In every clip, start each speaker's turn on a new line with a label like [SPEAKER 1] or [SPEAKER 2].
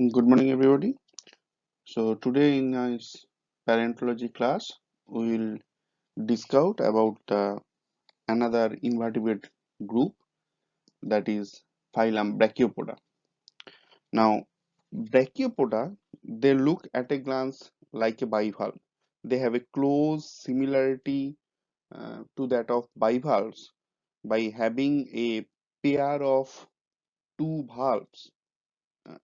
[SPEAKER 1] Good morning, everybody. So today in this parentology class, we will discuss about another invertebrate group, that is phylum Brachiopoda. Now, Brachiopoda, they look at a glance like a bivalve. They have a close similarity to that of bivalves by having a pair of two valves uh,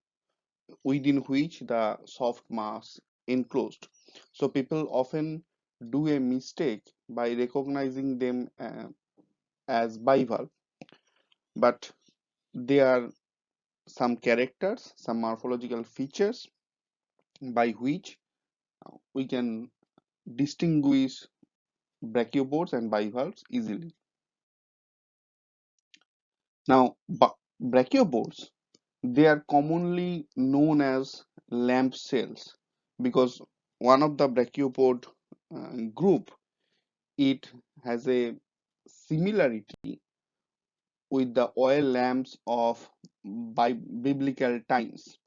[SPEAKER 1] within which the soft mass enclosed. So people often do a mistake by recognizing them as bivalve, but there are some characters, some morphological features by which we can distinguish brachiopods and bivalves easily. Now, brachiopods, they are commonly known as lamp cells because one of the brachiopod group, it has a similarity with the oil lamps of biblical times.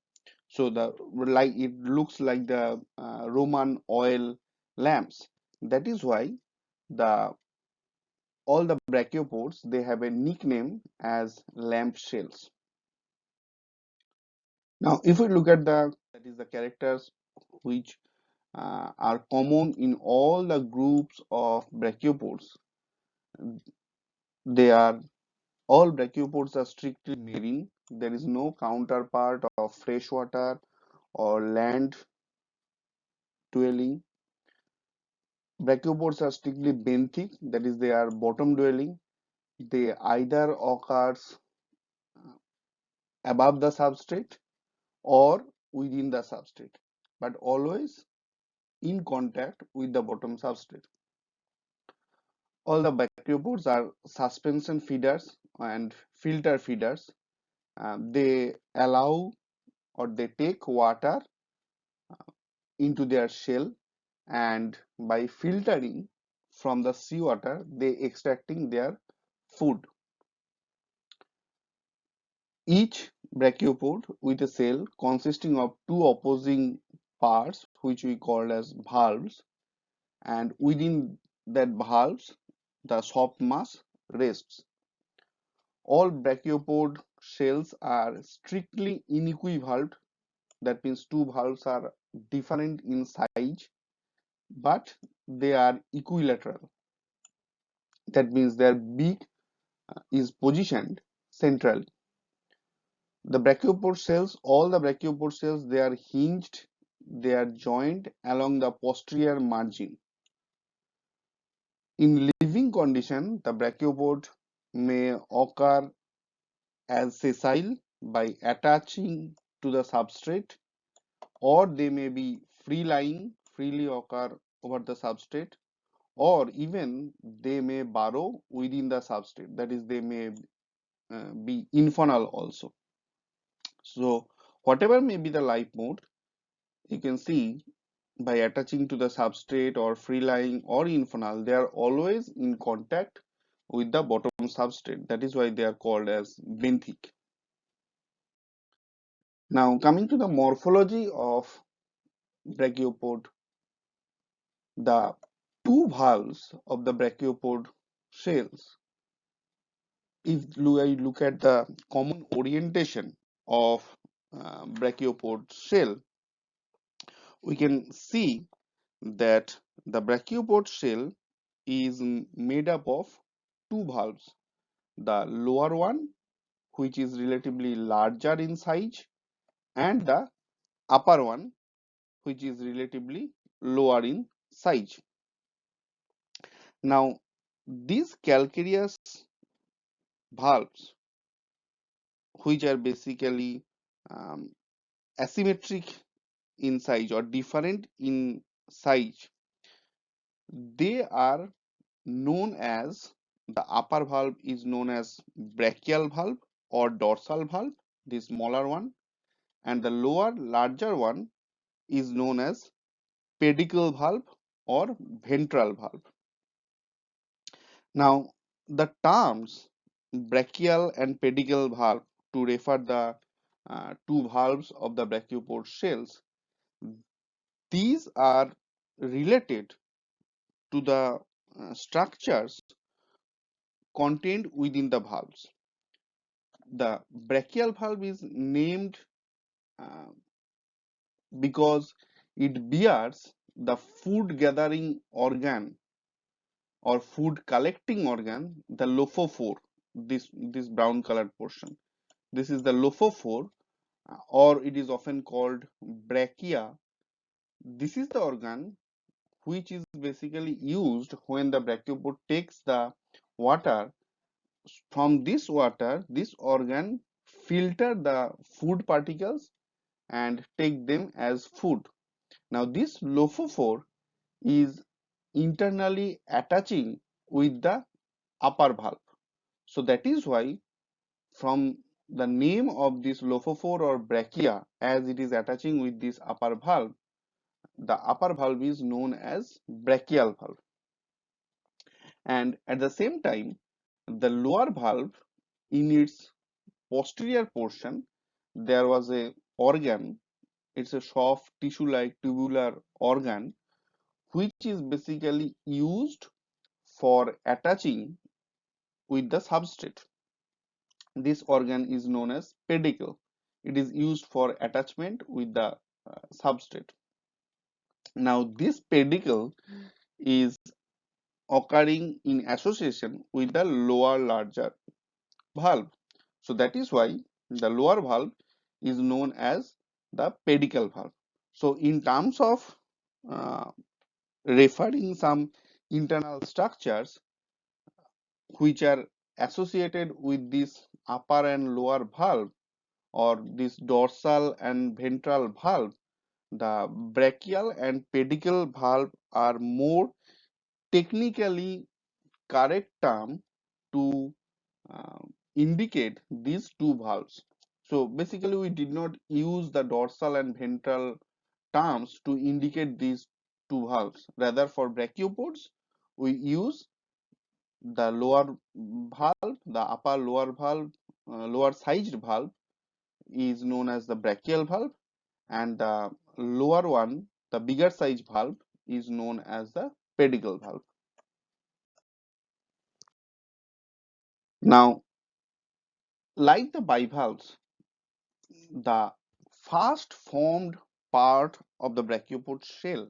[SPEAKER 1] So the like it looks like the Roman oil lamps. That is why the all the brachiopods, they have a nickname as lamp shells. Now, if we look at the that is the characters which are common in all the groups of brachiopods, they are all brachiopods are strictly marine. There is no counterpart of freshwater or land dwelling. Brachiopods are strictly benthic, that is, they are bottom dwelling. They either occurs above the substrate or within the substrate, but always in contact with the bottom substrate. All the brachiopods are suspension feeders and filter feeders. They allow or they take water into their shell, and by filtering from the seawater they extracting their food. Each brachiopod with a cell consisting of two opposing parts which we call as valves, and within that valves the soft mass rests. All brachiopod cells are strictly inequivalent. That means two valves are different in size, but they are equilateral. That means their beak is positioned centrally. The brachiopod cells, all the brachiopod cells, they are hinged, they are joined along the posterior margin. In living condition, the brachiopod may occur as sessile by attaching to the substrate, or they may be free lying, freely occur over the substrate, or even they may burrow within the substrate, that is, they may be infernal also. So whatever may be the life mode, you can see by attaching to the substrate or free lying or infernal, they are always in contact with the bottom substrate. That is why they are called as benthic. Now coming to the morphology of brachiopod, the two valves of the brachiopod cells, if I look at the common orientation of brachiopod cell, we can see that the brachiopod shell is made up of two valves. The lower one, which is relatively larger in size, and the upper one, which is relatively lower in size. Now, these calcareous valves, which are basically um, asymmetric in size or different in size, they are known as, the upper valve is known as brachial valve or dorsal valve, the smaller one, and the lower larger one is known as pedicle valve or ventral valve. Now the terms brachial and pedicle valve to refer the two valves of the brachiopod shells. These are related to the structures contained within the valves. The brachial valve is named uh, because it bears the food gathering organ or food collecting organ, the lophophore, this brown colored portion. This is the lophophore, or it is often called brachia. This is the organ which is basically used when the brachiopod takes the water. From this water, this organ filter the food particles and take them as food. Now this lophophore is internally attaching with the upper valve. So that is why from the name of this lophophore or brachia, as it is attaching with this upper valve, the upper valve is known as brachial valve. And at the same time, the lower valve, in its posterior portion, there was a organ. It's a soft tissue-like tubular organ which is basically used for attaching with the substrate. This organ is known as pedicle. It is used for attachment with the substrate. Now this pedicle is occurring in association with the lower larger valve. So that is why the lower valve is known as the pedicle valve. So in terms of uh, referring some internal structures which are associated with this upper and lower valve, or this dorsal and ventral valve, the brachial and pedicle valve are more technically correct term to indicate these two valves. So basically we did not use the dorsal and ventral terms to indicate these two valves. Rather, for brachiopods we use the lower valve, the upper lower valve, lower sized valve is known as the brachial valve, and the lower one, the bigger size valve, is known as the pedicle valve. Now, like the bivalves, the first formed part of the brachiopod shell,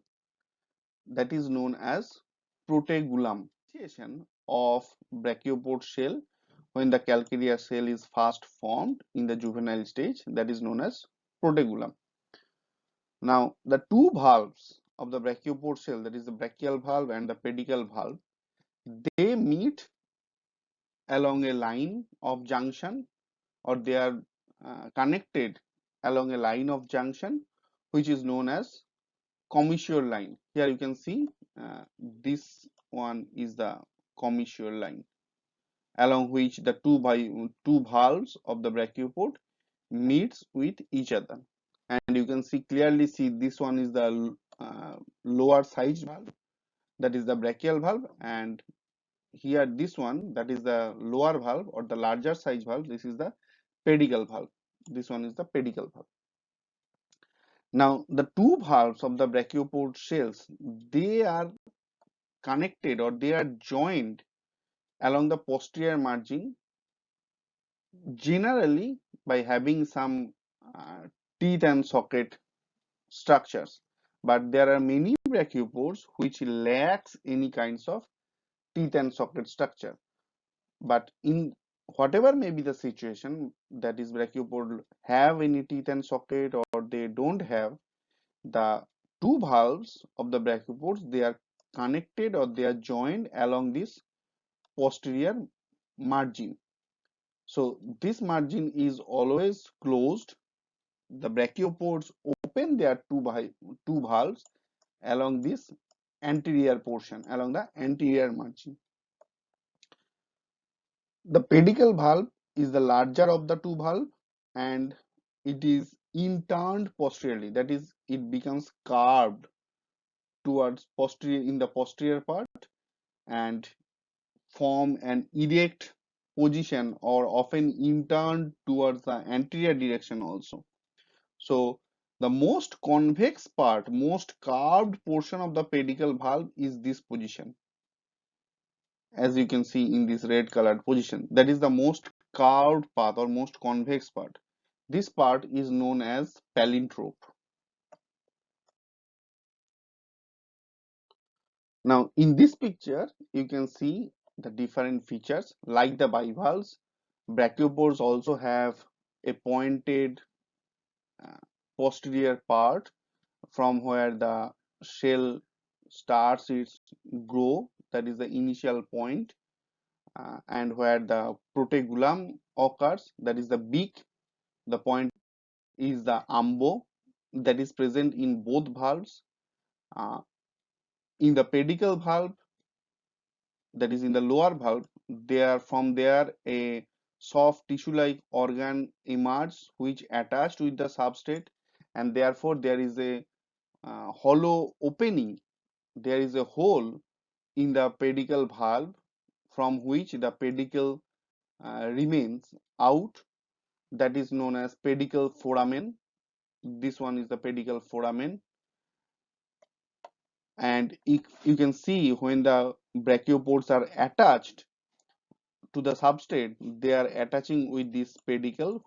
[SPEAKER 1] that is known as protegulum. Initiation of brachiopod shell, when the calcareous shell is first formed in the juvenile stage, that is known as protegulum. Now, the two valves of the brachiopod shell, that is the brachial valve and the pedicle valve, they meet along a line of junction, or they are connected along a line of junction which is known as commissure line. Here you can see this one is the commissure line along which the two valves of the brachiopod meets with each other. And you can clearly see this one is the lower sized valve, that is the brachial valve, and here this one, that is the lower valve or the larger size valve, this is the pedicle valve. This one is the pedicle valve. Now the two valves of the brachiopod shells, they are connected or they are joined along the posterior margin, generally by having some uh, teeth and socket structures, but there are many brachiopods which lacks any kinds of teeth and socket structure. But in whatever may be the situation, that is brachiopod have any teeth and socket or they don't have, the two valves of the brachiopods, they are connected or they are joined along this posterior margin. So this margin is always closed. The brachiopods open their two valves along this anterior portion, along the anterior margin. The pedicle valve is the larger of the two valve, and it is interned posteriorly. That is, it becomes curved towards posterior in the posterior part and form an erect position or often interned towards the anterior direction also. So the most convex part, most curved portion of the pedicle valve is this position, as you can see in this red colored position. That is the most curved part or most convex part. This part is known as palintrope. Now in this picture you can see the different features like the bivalves. Brachiopods also have a pointed uh, posterior part from where the shell starts its grow, that is the initial point, and where the protegulum occurs, that is the beak. The point is the umbo that is present in both valves. uh, in the pedicle valve, that is in the lower valve, there from there a soft tissue like organ emerges which attached with the substrate, and therefore there is a hollow opening, there is a hole in the pedicle valve from which the pedicle remains out, that is known as pedicle foramen. This one is the pedicle foramen. And you can see when the brachiopods are attached to the substrate, they are attaching with this pedicle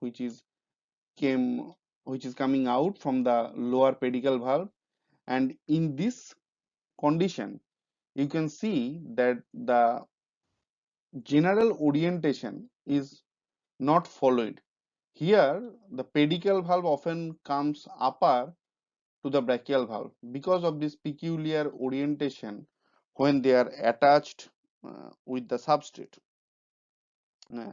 [SPEAKER 1] came which is coming out from the lower pedicle valve. And in this condition you can see that the general orientation is not followed. Here the pedicle valve often comes upper to the brachial valve because of this peculiar orientation when they are attached with the substrate. Uh,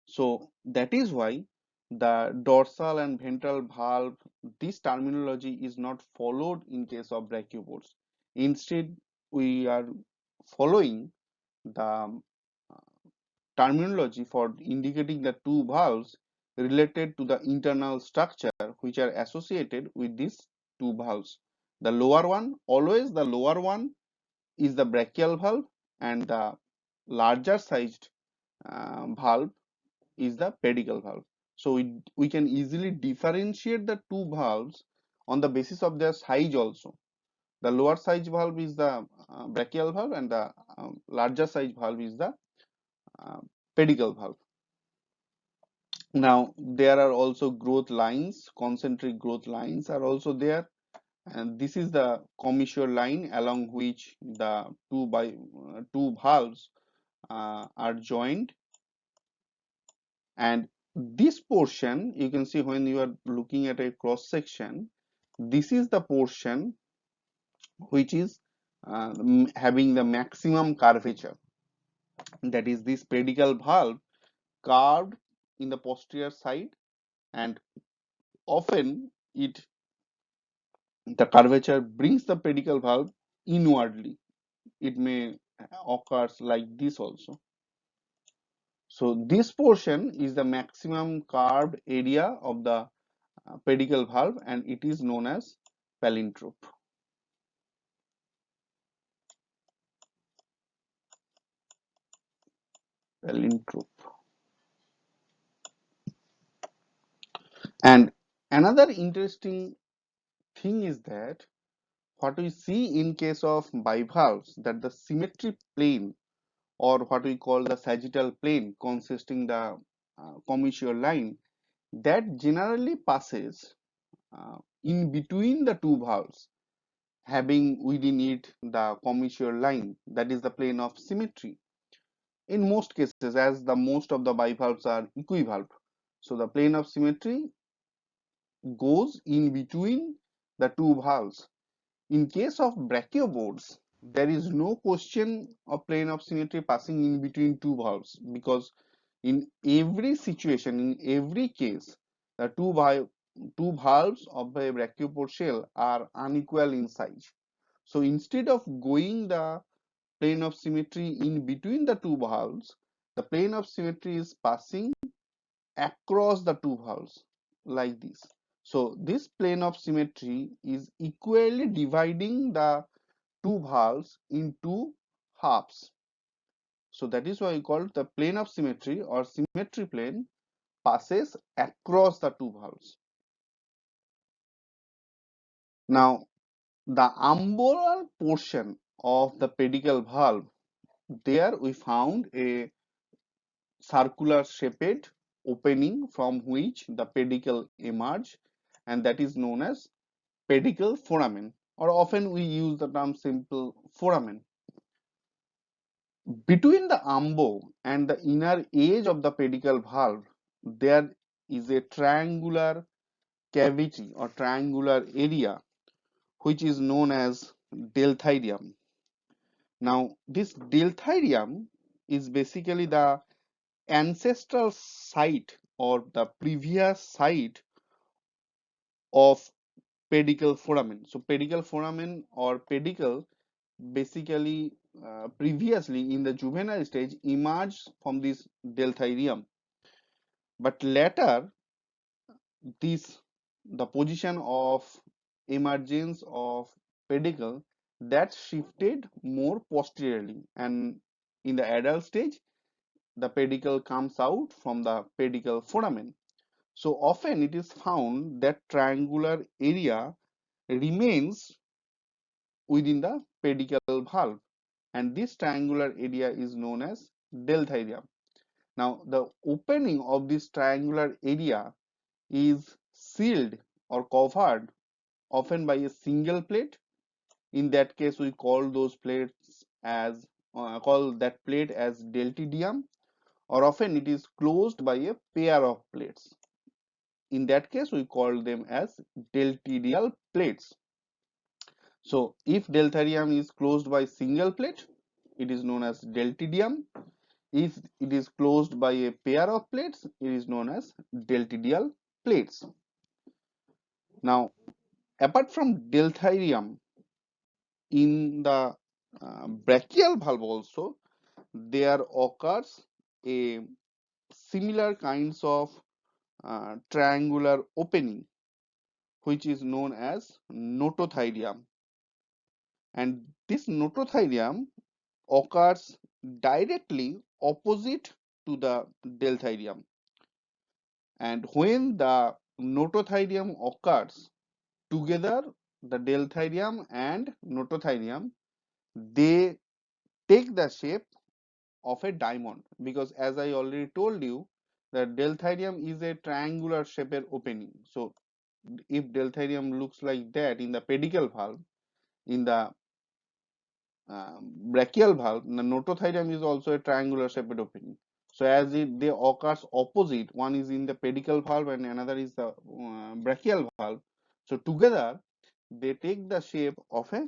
[SPEAKER 1] So that is why the dorsal and ventral valve, this terminology is not followed in case of brachiopods. Instead, we are following the terminology for indicating the two valves related to the internal structure which are associated with these two valves. The lower one, always the lower one is the brachial valve, and the larger sized valve is the pedicle valve. So we can easily differentiate the two valves on the basis of their size also. The lower size valve is the brachial valve, and the larger size valve is the uh, pedicle valve. Now there are also growth lines, concentric growth lines are also there, and this is the commissure line along which the two valves are joined. And this portion you can see when you are looking at a cross section, this is the portion which is having the maximum curvature, that is this pedicle valve carved in the posterior side, and often it the curvature brings the pedicle valve inwardly. It may occurs like this also. So this portion is the maximum carved area of the pedicle valve, and it is known as palintrope. Palintrope. And another interesting thing is that what we see in case of bivalves, that the symmetry plane, or what we call the sagittal plane consisting the commissure line, that generally passes in between the two valves, having within it the commissure line, that is the plane of symmetry. In most cases, as the most of the bivalves are equivalve, so the plane of symmetry goes in between the two valves. In case of brachiopods, there is no question of plane of symmetry passing in between two valves, because in every situation, in every case, the two valves of the brachiopod shell are unequal in size. So instead of going the plane of symmetry in between the two valves, the plane of symmetry is passing across the two valves like this. So this plane of symmetry is equally dividing the two valves into halves. So that is why we call it the plane of symmetry, or symmetry plane passes across the two valves. Now, the umbilical portion of the pedicle valve, there we found a circular shaped opening from which the pedicle emerge, and that is known as pedicle foramen, or often we use the term simple foramen. Between the umbo and the inner edge of the pedicle valve, there is a triangular cavity or triangular area which is known as delthidium. Now, this delthidium is basically the ancestral site or the previous site of pedicle foramen. So, pedicle foramen or pedicle basically previously in the juvenile stage emerged from this delthidium, but later this the position of emergence of pedicle that shifted more posteriorly, and in the adult stage the pedicle comes out from the pedicle foramen. So often it is found that triangular area remains within the pedicle valve, and this triangular area is known as delthidium. Now the opening of this triangular area is sealed or covered often by a single plate. In that case, we call those plates as call that plate as deltidium, or often it is closed by a pair of plates. In that case, we call them as deltidial plates. So, if delthidium is closed by single plate, it is known as deltidium. If it is closed by a pair of plates, it is known as deltidial plates. Now, apart from delthidium, in the brachial valve also there occurs a similar kinds of triangular opening which is known as notothidium, and this notothidium occurs directly opposite to the delthidium, and when the notothidium occurs together, the delthidium and notothidium, they take the shape of a diamond, because as I already told you that delthidium is a triangular shaped opening. So if delthidium looks like that in the pedicle valve, in the brachial valve, the notothidium is also a triangular shaped opening. So as they occurs opposite, one is in the pedicle valve and another is the brachial valve. So together they take the shape of a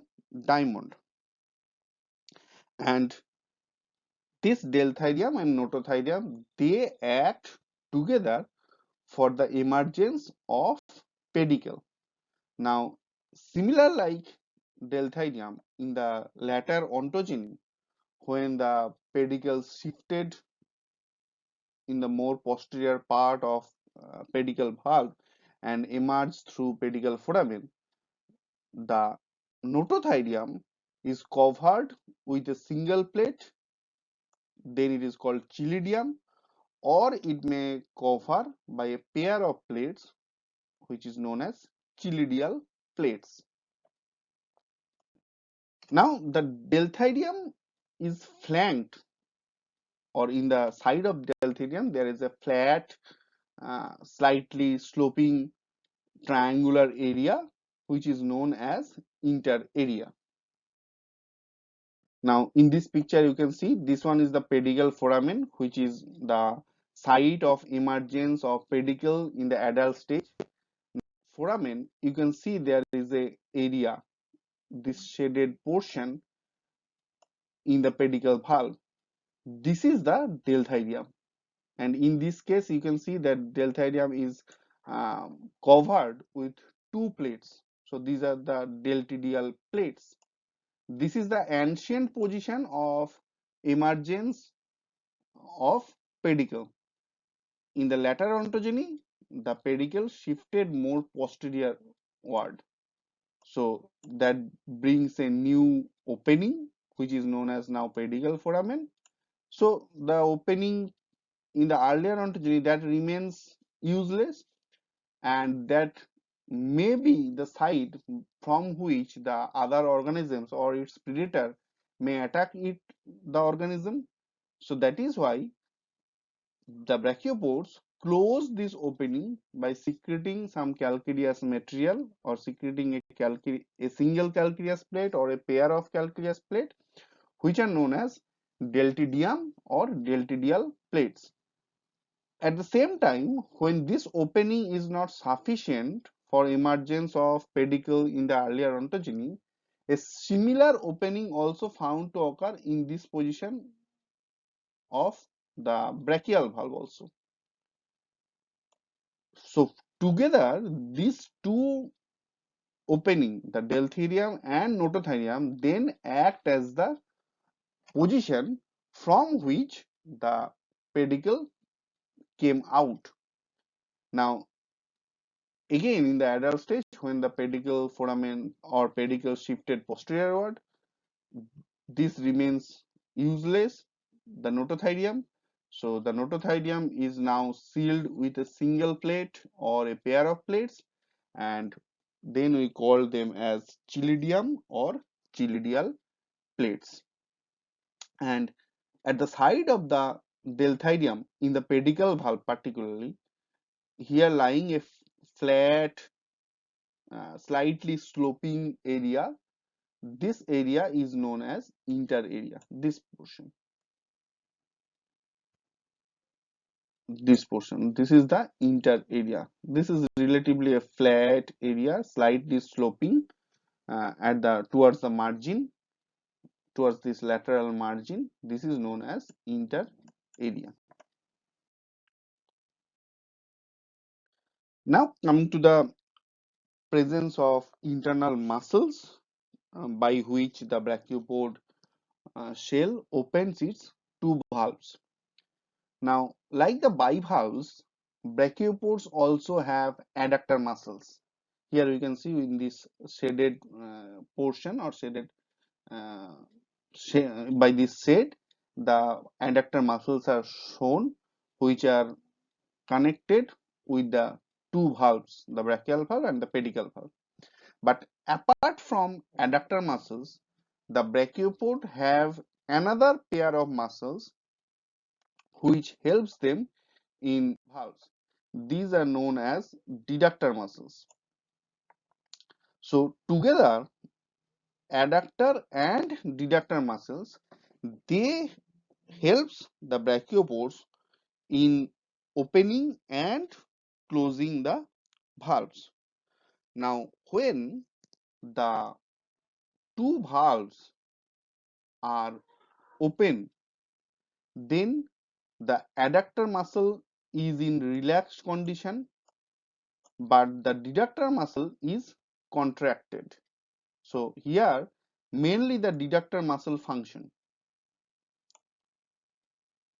[SPEAKER 1] diamond, and this delthidium and notothidium, they act together for the emergence of pedicle. Now, similar like delthidium in the latter ontogeny, when the pedicle shifted in the more posterior part of pedicle valve and emerged through pedicle foramen, the notothidium is covered with a single plate, then it is called chilidium, or it may cover by a pair of plates which is known as chilidial plates. Now the delthidium is flanked, or in the side of delthidium there is a flat slightly sloping triangular area which is known as inter area. Now in this picture you can see this one is the pedicle foramen, which is the site of emergence of pedicle in the adult stage. Foramen, you can see there is a area, this shaded portion in the pedicle valve. This is the delthidium, and in this case you can see that delthidium is covered with two plates. So these are the deltidial plates. This is the ancient position of emergence of pedicle. In the latter ontogeny, the pedicle shifted more posteriorward. So that brings a new opening which is known as now pedicle foramen. So the opening in the earlier ontogeny that remains useless, and that may be the site from which the other organisms or its predator may attack the organism. So that is why the brachiopods close this opening by secreting some calcareous material, or secreting a single calcareous plate or a pair of calcareous plate, which are known as deltidium or deltidial plates. At the same time, when this opening is not sufficient for emergence of pedicle in the earlier ontogeny, a similar opening also found to occur in this position of the brachial valve also. So together, these two opening, the delthirium and nototherium, then act as the position from which the pedicle came out. Now, again, in the adult stage, when the pedicle foramen or pedicle shifted posteriorward, this remains useless, the nototherium. So the nototherium is now sealed with a single plate or a pair of plates, and then we call them as chilidium or chilidial plates. And at the side of the delthirium, in the pedicle valve particularly, here lying a flat, slightly sloping area, this area is known as inter area. This is the inter area. This is relatively a flat area, slightly sloping at the towards the margin, towards this lateral margin. This is known as inter area. Now coming to the presence of internal muscles, by which the brachiopod shell opens its two valves. Now, like the bivalves, brachiopods also have adductor muscles. Here we can see in this shaded portion, or shaded uh, by this shade, the adductor muscles are shown, which are connected with the two valves, the brachial valve and the pedicle valve. But apart from adductor muscles, the brachiopod have another pair of muscles which helps them in valves. These are known as deductor muscles. So together, adductor and deductor muscles, they helps the brachiopods in opening and closing the valves. Now, when the two valves are open, then the adductor muscle is in relaxed condition, but the deductor muscle is contracted. So here mainly the deductor muscle function,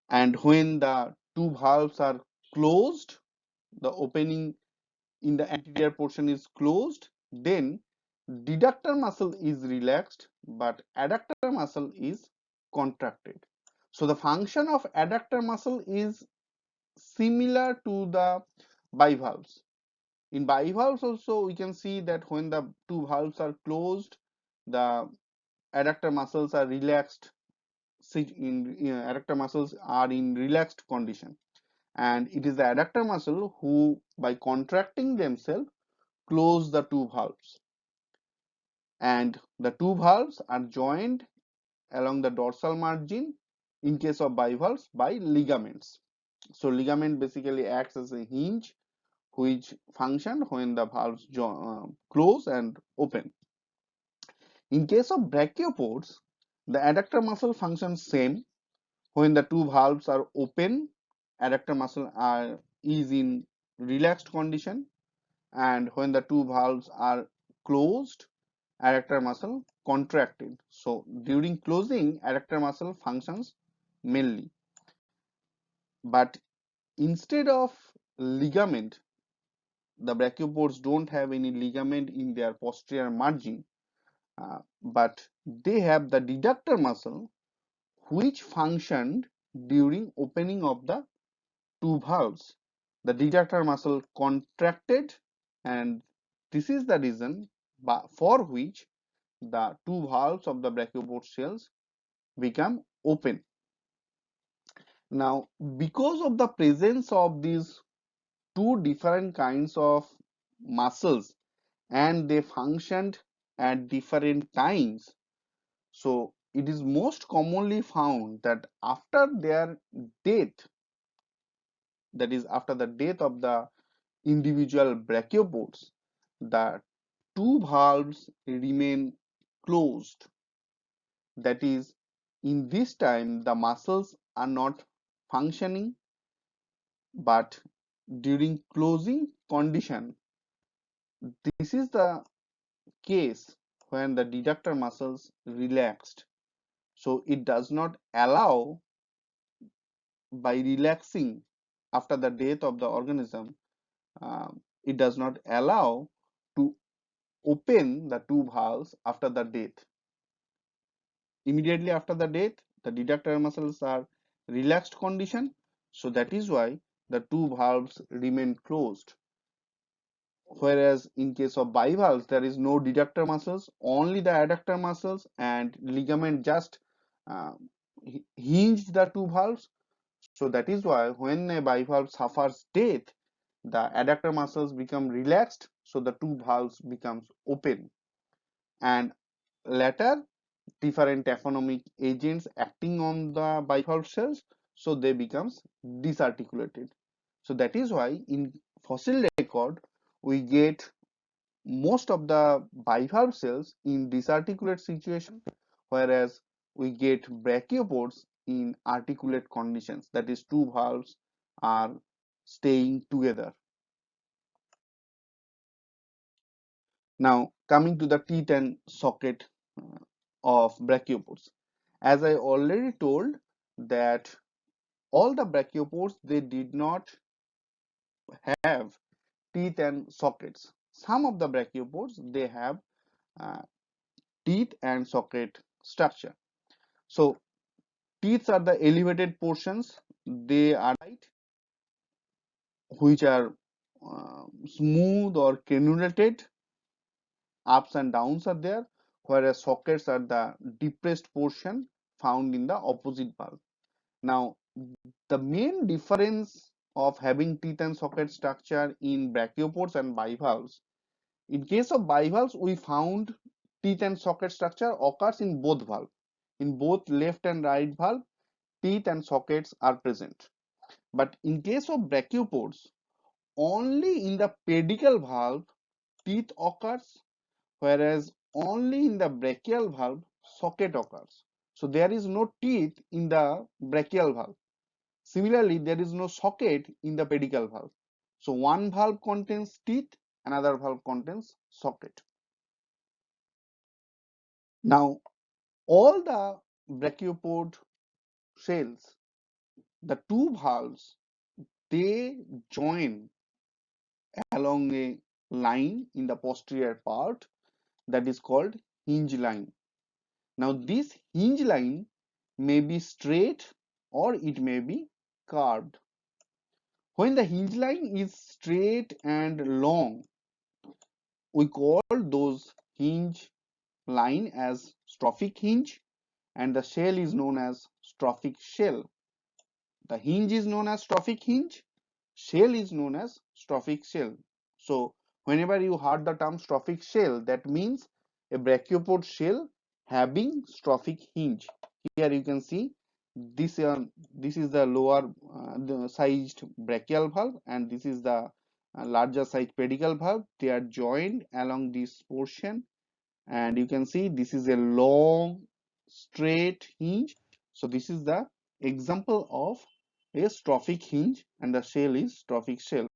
[SPEAKER 1] and when the two valves are closed, the opening in the anterior portion is closed, then deductor muscle is relaxed but adductor muscle is contracted. So the function of adductor muscle is similar to the bivalves. In bivalves also we can see that when the two valves are closed, the adductor muscles are relaxed. Adductor muscles are in relaxed condition, and it is the adductor muscle who, by contracting themselves, close the two valves, and the two valves are joined along the dorsal margin in case of bivalves by ligaments. So ligament basically acts as a hinge which function when the valves close and open. In case of brachiopods, the adductor muscle functions same. When the two valves are open, adductor muscle is in relaxed condition, and when the two valves are closed, adductor muscle contracted. So during closing, adductor muscle functions mainly. But instead of ligament, the brachiopods don't have any ligament in their posterior margin, but they have the deductor muscle which functioned during opening of the two valves. The detractor muscle contracted, and this is the reason for which the two valves of the brachiopod cells become open. Now, because of the presence of these two different kinds of muscles and they functioned at different times, so it is most commonly found that after their death, that is after the death of the individual brachiopods, the two valves remain closed. That is, in this time the muscles are not functioning, but during closing condition, this is the case when the deductor muscles relaxed. So it does not allow, by relaxing after the death of the organism, it does not allow to open the two valves after the death. Immediately after the death, the deductor muscles are relaxed condition, so that is why the two valves remain closed. Whereas in case of bivalves, there is no deductor muscles, only the adductor muscles, and ligament just uh, hinge the two valves. So that is why when a bivalve suffers death, the adductor muscles become relaxed, so the two valves becomes open, and later different taphonomic agents acting on the bivalve cells, so they becomes disarticulated. So that is why in fossil record we get most of the bivalve cells in disarticulate situation, whereas we get brachiopods in articulate conditions, that is two valves are staying together. Now coming to the teeth and socket of brachiopods, as I already told that all the brachiopods, they did not have teeth and sockets. Some of the brachiopods, they have uh, teeth and socket structure. So teeth are the elevated portions, they are right, which are smooth or crenulated, ups and downs are there, whereas sockets are the depressed portion found in the opposite valve. Now, the main difference of having teeth and socket structure in brachiopods and bivalves, in case of bivalves, we found teeth and socket structure occurs in both valves. In both left and right valve, teeth and sockets are present. But in case of brachiopods, only in the pedicle valve teeth occurs, whereas only in the brachial valve socket occurs. So there is no teeth in the brachial valve. Similarly, there is no socket in the pedicle valve. So one valve contains teeth, another valve contains socket. Now, all the brachiopod cells, the two valves, they join along a line in the posterior part that is called hinge line. Now, this hinge line may be straight or it may be curved. When the hinge line is straight and long, we call those hinge line as strophic hinge, and the shell is known as strophic shell. The hinge is known as strophic hinge, shell is known as strophic shell. So whenever you heard the term strophic shell, that means a brachiopod shell having strophic hinge. Here you can see this this is the lower the sized brachial valve, and this is the larger size pedicle valve. They are joined along this portion, and you can see this is a long straight hinge. So this is the example of a strophic hinge, and the shell is strophic shell.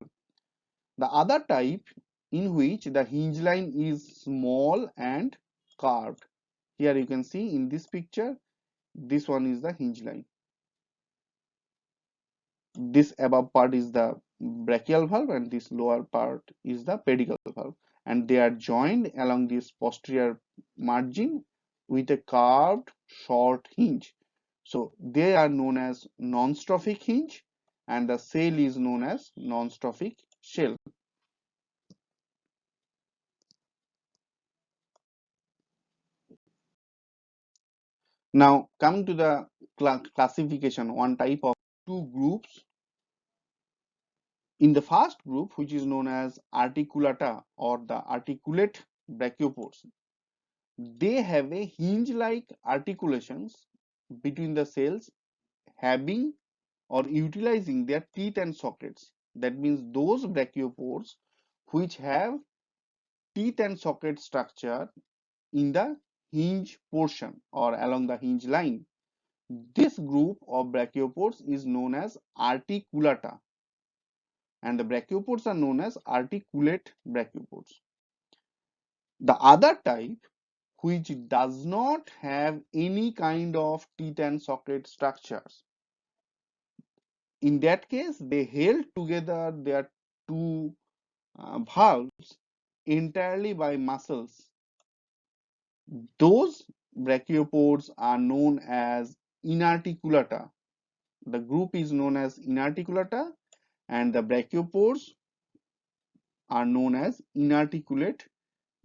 [SPEAKER 1] The other type in which the hinge line is small and curved, here you can see in this picture, this one is the hinge line. This above part is the brachial valve and this lower part is the pedicle valve, and they are joined along this posterior margin with a curved short hinge. So they are known as non-strophic hinge, and the shell is known as non-strophic shell. Now coming to the classification, one type of two groups. In the first group, which is known as articulata or the articulate brachiopods, they have a hinge-like articulations between the cells, having or utilizing their teeth and sockets. That means those brachiopods which have teeth and socket structure in the hinge portion or along the hinge line. This group of brachiopods is known as articulata, and the brachiopods are known as articulate brachiopods. The other type, which does not have any kind of teeth and socket structures, in that case they held together their two valves entirely by muscles. Those brachiopods are known as inarticulata. The group is known as inarticulata, and the brachiopods are known as inarticulate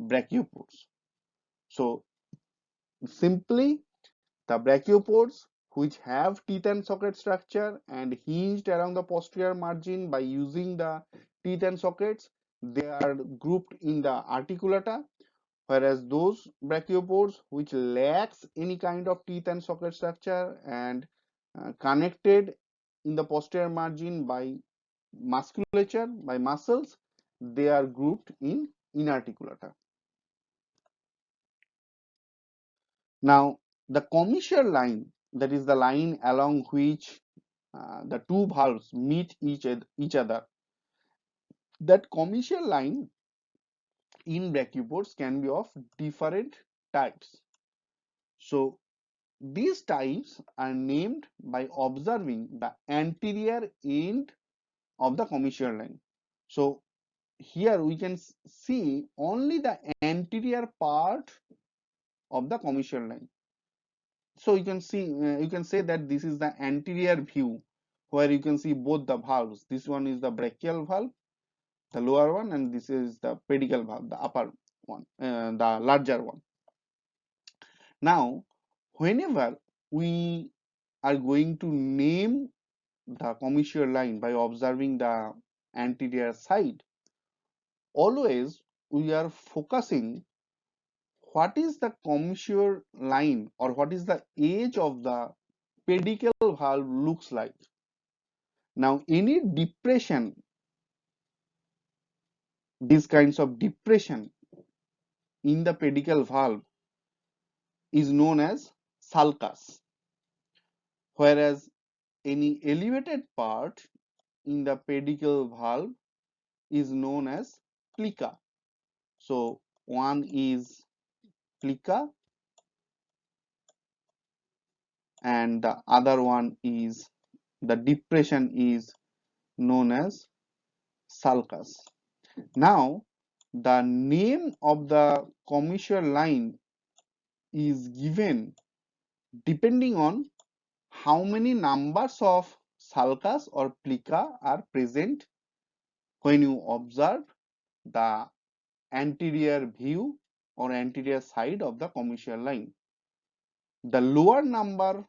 [SPEAKER 1] brachiopods. So simply, the brachiopods which have teeth and socket structure and hinged around the posterior margin by using the teeth and sockets, they are grouped in the articulata, whereas those brachiopods which lacks any kind of teeth and socket structure and connected in the posterior margin by musculature, by muscles, they are grouped in inarticulata. Now the commissure line, that is the line along which the two valves meet each other, that commissure line in brachiopods can be of different types. So these types are named by observing the anterior end of the commissure line. So here we can see only the anterior part of the commissure line. So you can say that this is the anterior view, where you can see both the valves. This one is the brachial valve, the lower one, and this is the pedicle valve, the upper one, the larger one. Now whenever we are going to name the commissure line by observing the anterior side, always we are focusing what is the commissure line or what is the edge of the pedicle valve looks like. Now any depression, these kinds of depression in the pedicle valve is known as sulcus, whereas any elevated part in the pedicle valve is known as plica. So one is plica and the other one is, the depression is known as sulcus. Now the name of the commissure line is given depending on how many numbers of sulcus or plica are present when you observe the anterior view or anterior side of the commissure line. The lower number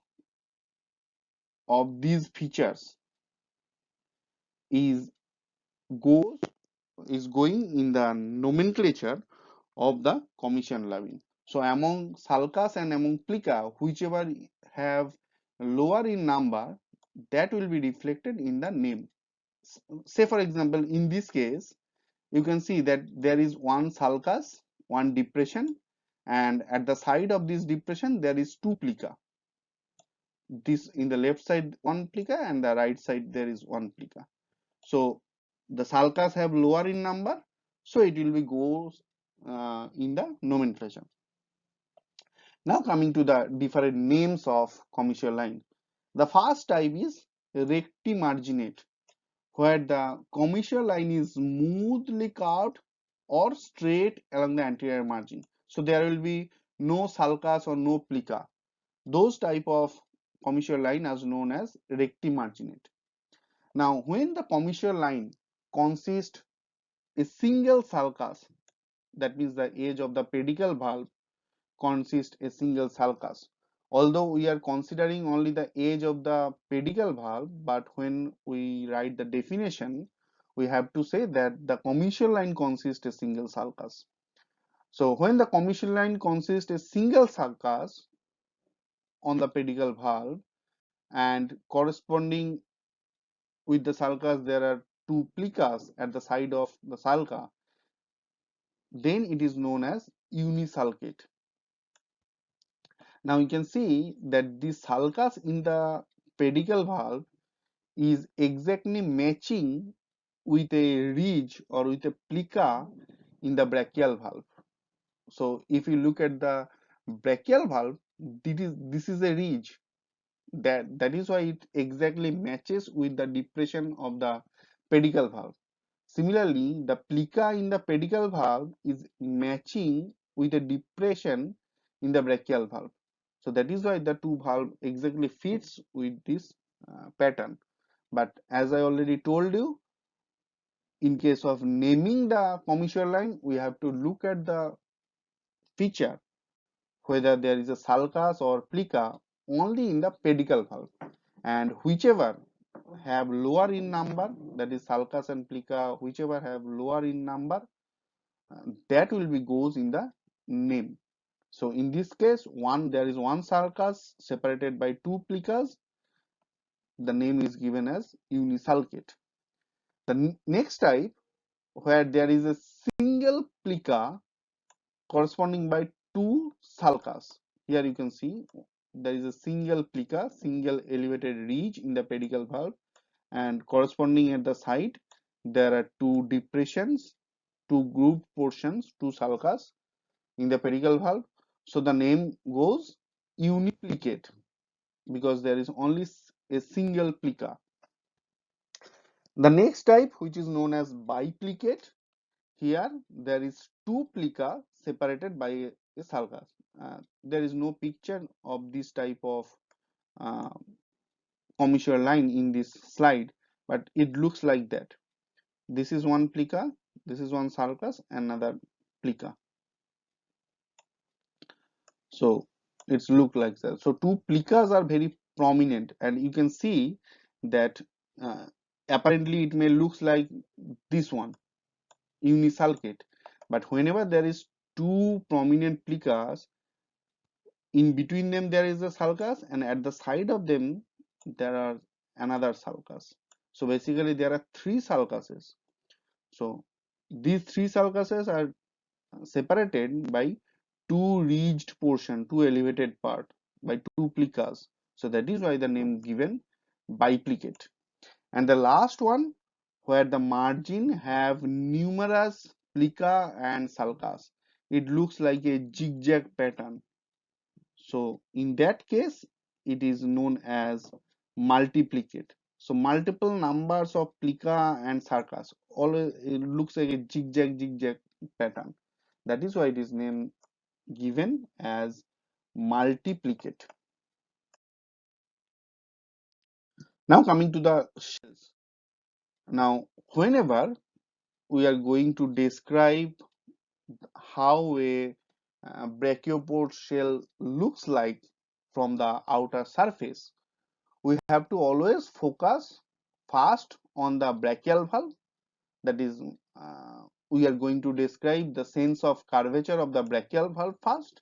[SPEAKER 1] of these features is goes is going in the nomenclature of the commissure line. So among sulcus and among plica, whichever have lower in number, that will be reflected in the name. Say for example, in this case, you can see that there is one sulcus, one depression, and at the side of this depression there is two plica. This in the left side one plica and the right side there is one plica. So the sulcus have lower in number, so it will be goes in the nomenclature. Now coming to the different names of commissure line. The first type is rectimarginate, where the commissure line is smoothly curved or straight along the anterior margin. So there will be no sulcus or no plica. Those type of commissure line as known as rectimarginate. Now, when the commissure line consists a single sulcus, that means the edge of the pedicle valve consists a single sulcus. Although we are considering only the edge of the pedicle valve, but when we write the definition, we have to say that the commissure line consists a single sulcus. So when the commissure line consists a single sulcus on the pedicle valve and corresponding with the sulcus there are two plicas at the side of the sulca, then it is known as unisulcate. Now you can see that the sulcus in the pedicle valve is exactly matching with a ridge or with a plica in the brachial valve. So if you look at the brachial valve, this is a ridge. That is why it exactly matches with the depression of the pedicle valve. Similarly, the plica in the pedicle valve is matching with a depression in the brachial valve. So that is why the two valve exactly fits with this pattern. But as I already told you, in case of naming the commissure line, we have to look at the feature whether there is a sulcus or plica only in the pedicle valve, and whichever have lower in number, that is sulcus and plica, whichever have lower in number, that will be goes in the name. So in this case, there is one sulcus separated by two plicas, the name is given as unisulcate. The next type, where there is a single plica corresponding by two sulcus. Here you can see there is a single plica, single elevated ridge in the pedicle valve, and corresponding at the side there are two depressions, two grooved portions, two sulcus in the pedicle valve. So the name goes uniplicate because there is only a single plica. The next type, which is known as biplicate, here there is two plica separated by a sulcus. There is no picture of this type of uh, commissure line in this slide, but it looks like that. This is one plica, this is one sulcus, another plica. So it's look like that. So two plicas are very prominent, and you can see that uh, apparently it may looks like this one, unisulcate, but whenever there is two prominent plicas, in between them there is a sulcus, and at the side of them there are another sulcus. So basically there are three sulcuses. So these three sulcuses are separated by two ridged portion, two elevated part, by two plicas. So that is why the name given biplicate. And the last one, where the margin have numerous plica and sulcus, it looks like a zigzag pattern. So in that case, it is known as multiplicate. So multiple numbers of plica and sulcus, always it looks like a zigzag pattern. That is why it is named given as multiplicate. Now coming to the shells. Now whenever we are going to describe how a brachiopod shell looks like from the outer surface, we have to always focus first on the brachial valve. That is, we are going to describe the sense of curvature of the brachial valve first,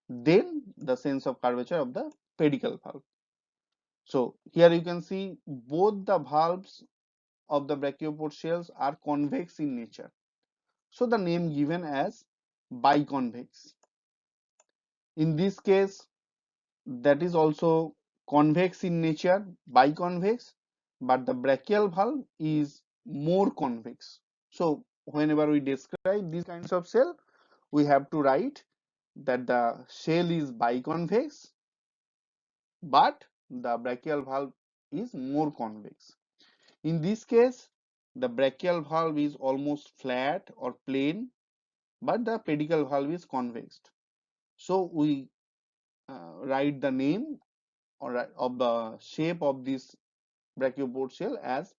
[SPEAKER 1] then the sense of curvature of the pedicle valve. So here you can see both the valves of the brachiopod shells are convex in nature. So the name given as biconvex. In this case, that is also convex in nature, biconvex, but the brachial valve is more convex. So whenever we describe these kinds of shell, we have to write that the shell is biconvex, but the brachial valve is more convex. In this case, the brachial valve is almost flat or plain, but the pedicle valve is convex. So we write the name of the shape of this brachiopod shell as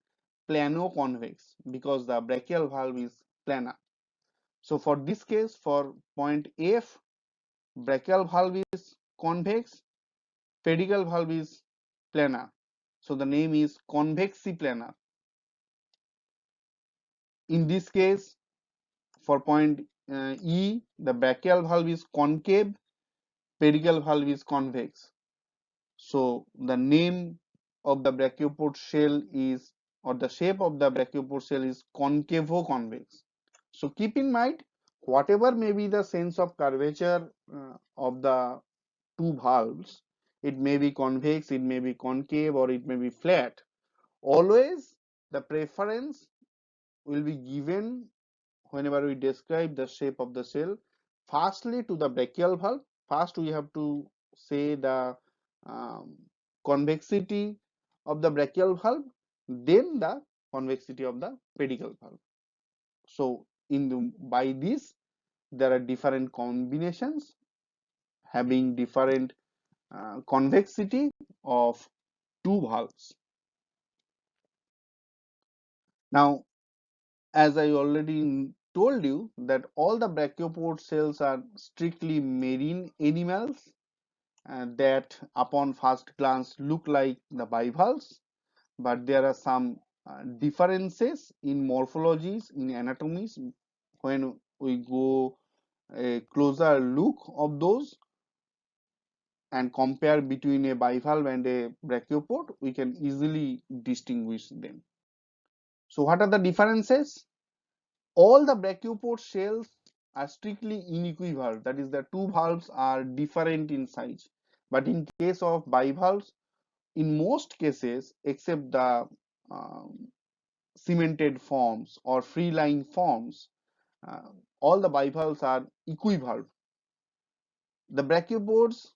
[SPEAKER 1] plano-convex, because the brachial valve is planar. So for this case, for point F, brachial valve is convex, pedicle valve is planar. So the name is convexiplanar. In this case, for point E, the brachial valve is concave, pedicle valve is convex. So the name of the brachiopod shell is, or the shape of the brachiopod shell is concavo-convex. So keep in mind, whatever may be the sense of curvature of the two valves, it may be convex, it may be concave, or it may be flat. Always the preference will be given whenever we describe the shape of the cell, firstly to the brachial valve. First we have to say the um, convexity of the brachial valve, then the convexity of the pedicle valve. So by this there are different combinations having different convexity of two valves. Now, as I already told you that all the brachiopod cells are strictly marine animals that upon first glance look like the bivalves, but there are some differences in morphologies, in anatomies. When we go a closer look of those and compare between a bivalve and a brachiopod, we can easily distinguish them. So what are the differences? All the brachiopod shells are strictly inequivalent, that is, the two valves are different in size. But in case of bivalves, in most cases, except the um, cemented forms or free lying forms, uh, all the bivalves are equivalent. The brachiopods,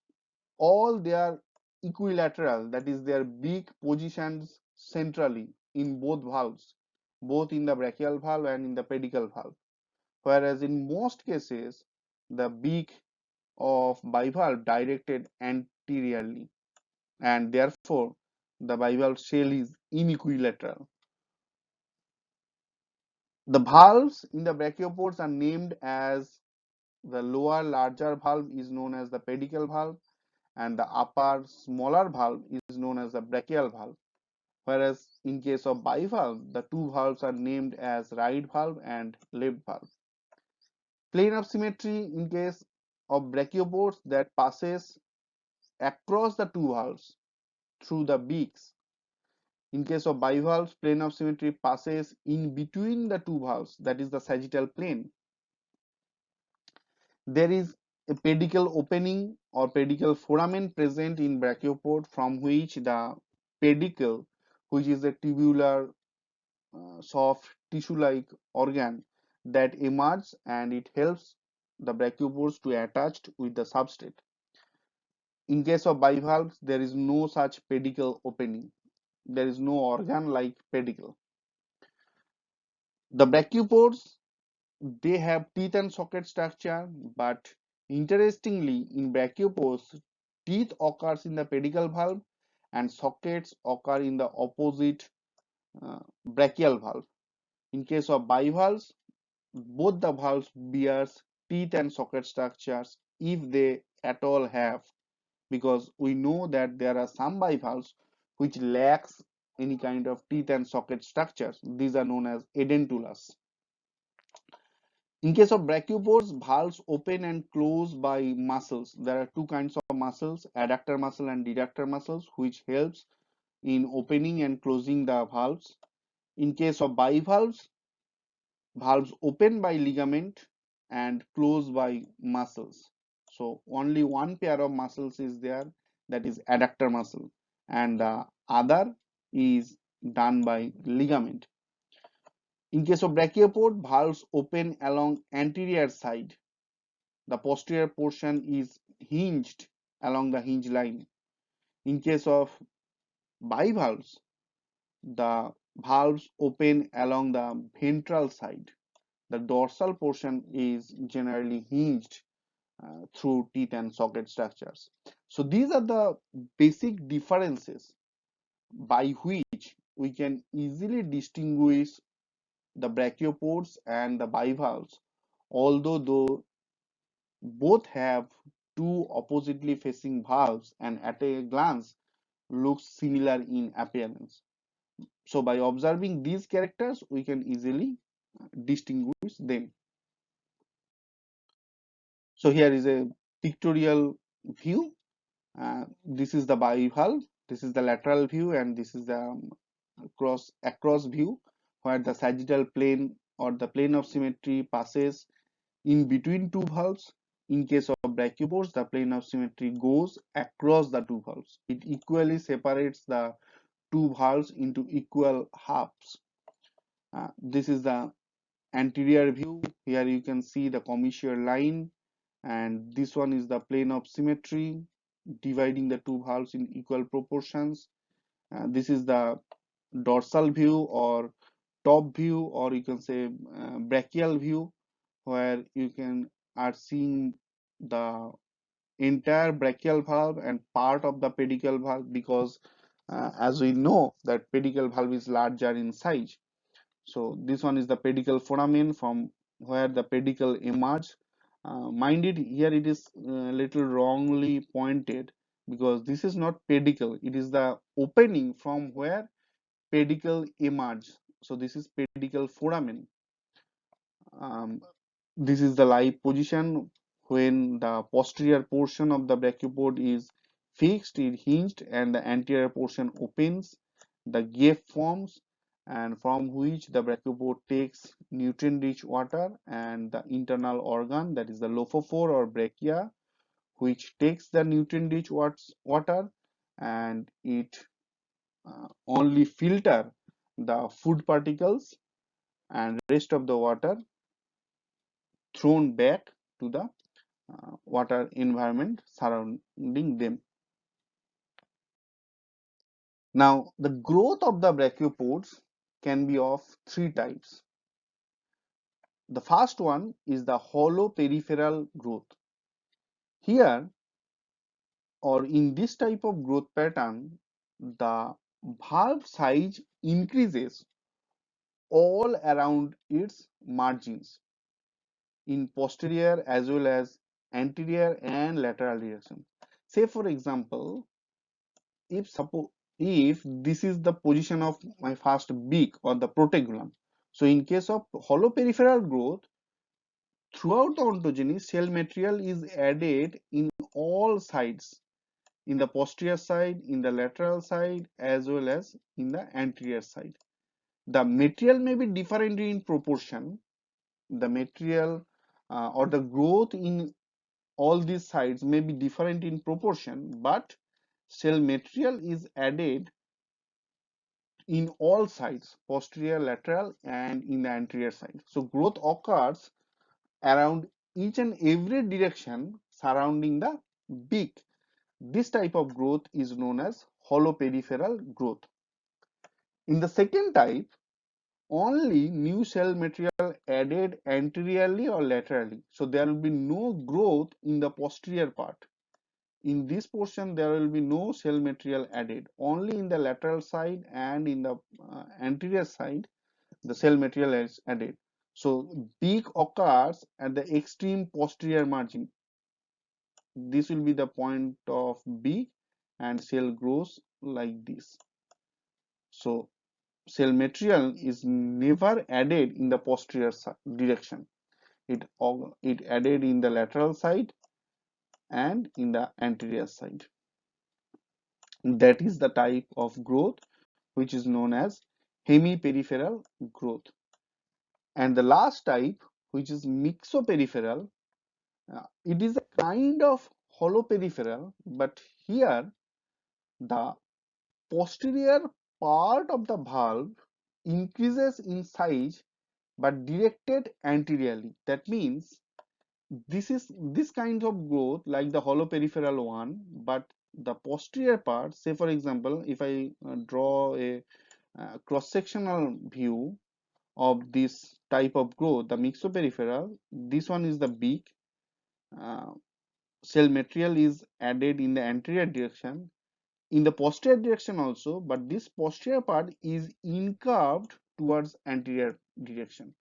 [SPEAKER 1] all they are equilateral, that is, their beak positions centrally in both valves, both in the brachial valve and in the pedicle valve. Whereas in most cases, the beak of bivalve directed anteriorly, and therefore the bivalve shell is inequilateral. The valves in the brachiopods are named as, the lower larger valve is known as the pedicle valve, and the upper smaller valve is known as the brachial valve. Whereas in case of bivalve, the two valves are named as right valve and left valve. Plane of symmetry in case of brachiopods, that passes across the two valves through the beaks. In case of bivalves, plane of symmetry passes in between the two valves, that is the sagittal plane. There is a pedicle opening or pedicle foramen present in brachiopod, from which the pedicle, which is a tubular soft tissue-like organ that emerges, and it helps the brachiopods to attach with the substrate. In case of bivalves, there is no such pedicle opening. There is no organ like pedicle. The brachiopods, they have teeth and socket structure, but interestingly, in brachiopods, teeth occurs in the pedicle valve and sockets occur in the opposite brachial valve. In case of bivalves, both the valves bears teeth and socket structures, if they at all have, because we know that there are some bivalves which lacks any kind of teeth and socket structures. These are known as edentulous. In case of brachiopods, valves open and close by muscles. There are two kinds of muscles, adductor muscle and deductor muscles, which helps in opening and closing the valves. In case of bivalves, valves open by ligament and close by muscles. So only one pair of muscles is there, that is adductor muscle, and the other is done by ligament. In case of brachiopod, valves open along anterior side. The posterior portion is hinged along the hinge line. In case of bivalves, the valves open along the ventral side. The dorsal portion is generally hinged through teeth and socket structures. So these are the basic differences by which we can easily distinguish the brachiopods and the bivalves, although both have two oppositely facing valves and at a glance looks similar in appearance. So by observing these characters, we can easily distinguish them. So here is a pictorial view. This is the bivalve, this is the lateral view, and this is the across view, where the sagittal plane or the plane of symmetry passes in between two valves. In case of brachiopods, the plane of symmetry goes across the two valves. It equally separates the two valves into equal halves. This is the anterior view. Here you can see the commissure line, and this one is the plane of symmetry dividing the two valves in equal proportions. This is the dorsal view or top view, or you can say brachial view, where you can are seeing the entire brachial valve and part of the pedicle valve, because as we know that pedicle valve is larger in size. So this one is the pedicle foramen from where the pedicle emerge. Mind it, here it is little wrongly pointed, because this is not pedicle, it is the opening from where pedicle emerge. So this is pedicle foramen. Um, this is the live position when the posterior portion of the brachiopod is fixed, it hinged, and the anterior portion opens. The gap forms, and from which the brachiopod takes nutrient-rich water, and the internal organ, that is the lophophore or brachia, which takes the nutrient-rich water, and it only filter the food particles, and rest of the water thrown back to the water environment surrounding them. Now, the growth of the brachiopods can be of three types. The first one is the hollow peripheral growth. Here, or in this type of growth pattern, the valve size increases all around its margins in posterior as well as anterior and lateral direction. Say for example, if this is the position of my first beak or the protegulum, so in case of hollow peripheral growth, throughout the ontogeny, cell material is added in all sides, in the posterior side, in the lateral side, as well as in the anterior side. The material may be different in proportion. The material or the growth in all these sides may be different in proportion, but cell material is added in all sides, posterior, lateral, and in the anterior side. So growth occurs around each and every direction surrounding the beak. This type of growth is known as hollow peripheral growth. In the second type, only new cell material added anteriorly or laterally. So there will be no growth in the posterior part. In this portion, there will be no cell material added. Only in the lateral side and in the anterior side, the cell material is added. So beak occurs at the extreme posterior margin. This will be the point of beak, and cell grows like this. So cell material is never added in the posterior direction. It added in the lateral side and in the anterior side. That is the type of growth which is known as hemiperipheral growth. And the last type, which is mixoperipheral, it is a kind of hollow peripheral, but here the posterior part of the valve increases in size but directed anteriorly. That means this kind of growth like the hollow peripheral one, but the posterior part, say for example, if I draw a cross-sectional view of this type of growth, the mixoperipheral, this one is the beak. Uh, cell material is added in the anterior direction, in the posterior direction also, but this posterior part is incurved towards anterior direction.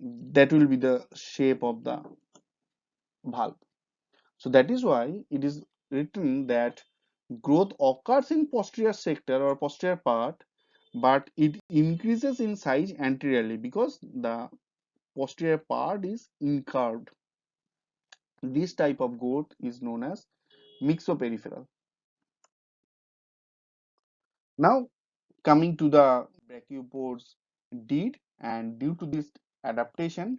[SPEAKER 1] That will be the shape of the valve. So that is why it is written that growth occurs in posterior sector or posterior part, but it increases in size anteriorly because the posterior part is incurved. This type of growth is known as mixoperipheral. Now coming to the brachiopods did, and due to this adaptation,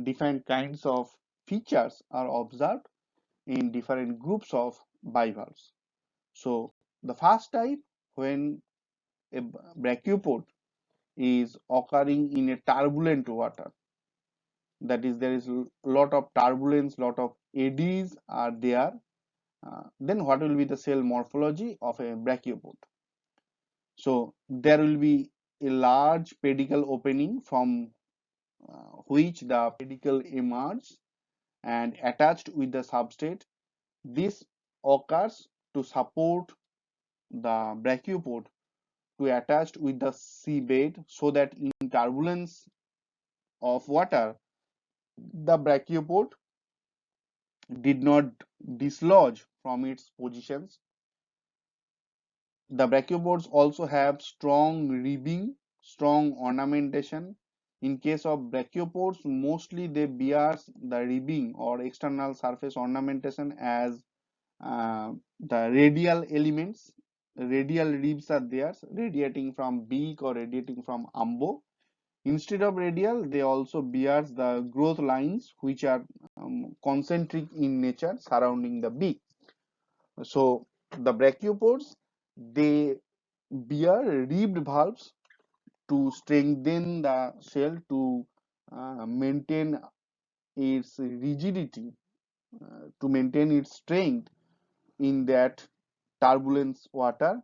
[SPEAKER 1] different kinds of features are observed in different groups of bivalves. So the first type, when a brachiopod is occurring in a turbulent water, that is, there is a lot of turbulence, lot of eddies are there, then what will be the cell morphology of a brachiopod? So there will be a large pedicle opening from which the pedicle emerges and attached with the substrate. This occurs to support the brachiopod to attach with the seabed, so that in turbulence of water, the brachiopod did not dislodge from its positions. The brachiopods also have strong ribbing, strong ornamentation. In case of brachiopods, mostly they bear the ribbing or external surface ornamentation as the radial elements. Radial ribs are there, radiating from beak or radiating from umbo. Instead of radial, they also bears the growth lines, which are concentric in nature surrounding the beak. So the brachiopods, they bear ribbed valves to strengthen the shell, to maintain its rigidity, to maintain its strength in that turbulence water.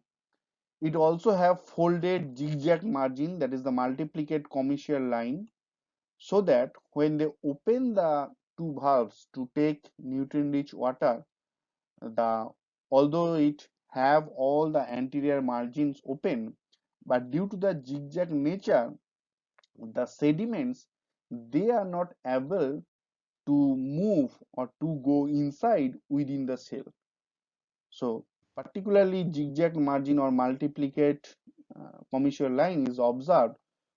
[SPEAKER 1] It also have folded zigzag margin, that is the multiplicate commissure line, so that when they open the two valves to take nutrient rich water, the although it have all the anterior margins open, but due to the zigzag nature, the sediments, they are not able to move or to go inside within the cell. So particularly zigzag margin or multiplicate commissure line is observed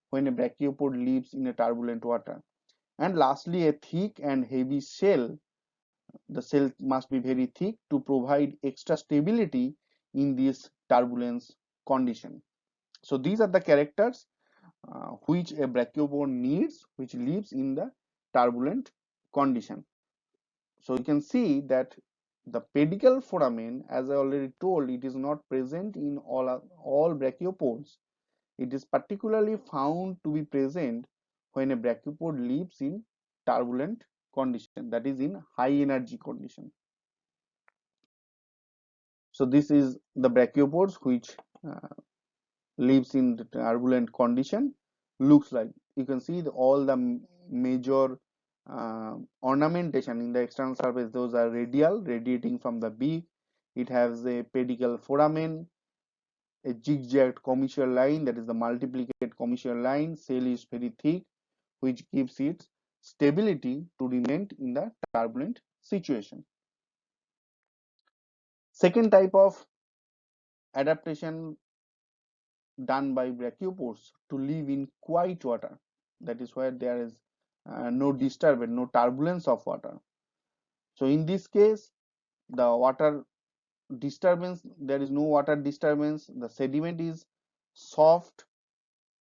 [SPEAKER 1] when a brachiopod lives in a turbulent water. And lastly, a thick and heavy shell. The shell must be very thick to provide extra stability in this turbulence condition. So these are the characters which a brachiopod needs, which lives in the turbulent condition. So you can see that the pedicle foramen, as I already told, it is not present in all brachiopods. It is particularly found to be present when a brachiopod lives in turbulent condition, that is in high energy condition. So this is the brachiopods which lives in the turbulent condition. Looks like, you can see all the major ornamentation in the external surface, those are radial, radiating from the beak. It has a pedicle foramen, a zigzag commissure line, that is the multiplicate commissure line. Cell is very thick, which gives it stability to remain in the turbulent situation. Second type of adaptation done by brachiopods to live in quiet water, that is where there is no disturbance, no turbulence of water. So in this case, the water disturbance, there is no water disturbance, the sediment is soft.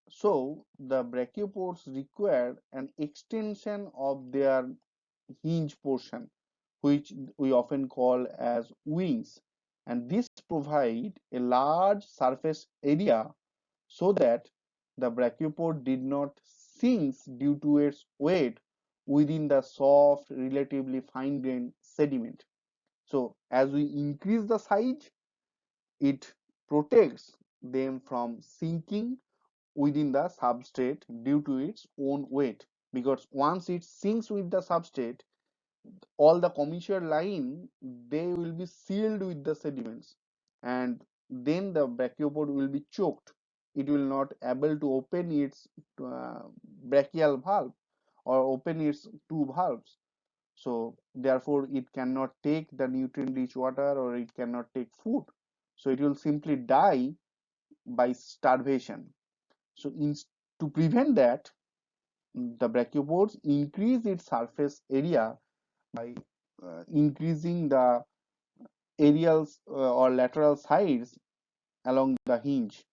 [SPEAKER 1] So the brachiopods require an extension of their hinge portion, which we often call as wings, and this provide a large surface area so that the brachiopod did not sink due to its weight within the soft, relatively fine-grained sediment. So as we increase the size, it protects them from sinking within the substrate due to its own weight, because once it sinks with the substrate, all the commissure line, they will be sealed with the sediments, and then the brachiopod will be choked. It will not able to open its uh, brachial valve or open its two valves. So therefore it cannot take the nutrient rich water, or it cannot take food, so it will simply die by starvation. So to prevent that, the brachiopods increase its surface area by increasing the aerials or lateral sides along the hinge,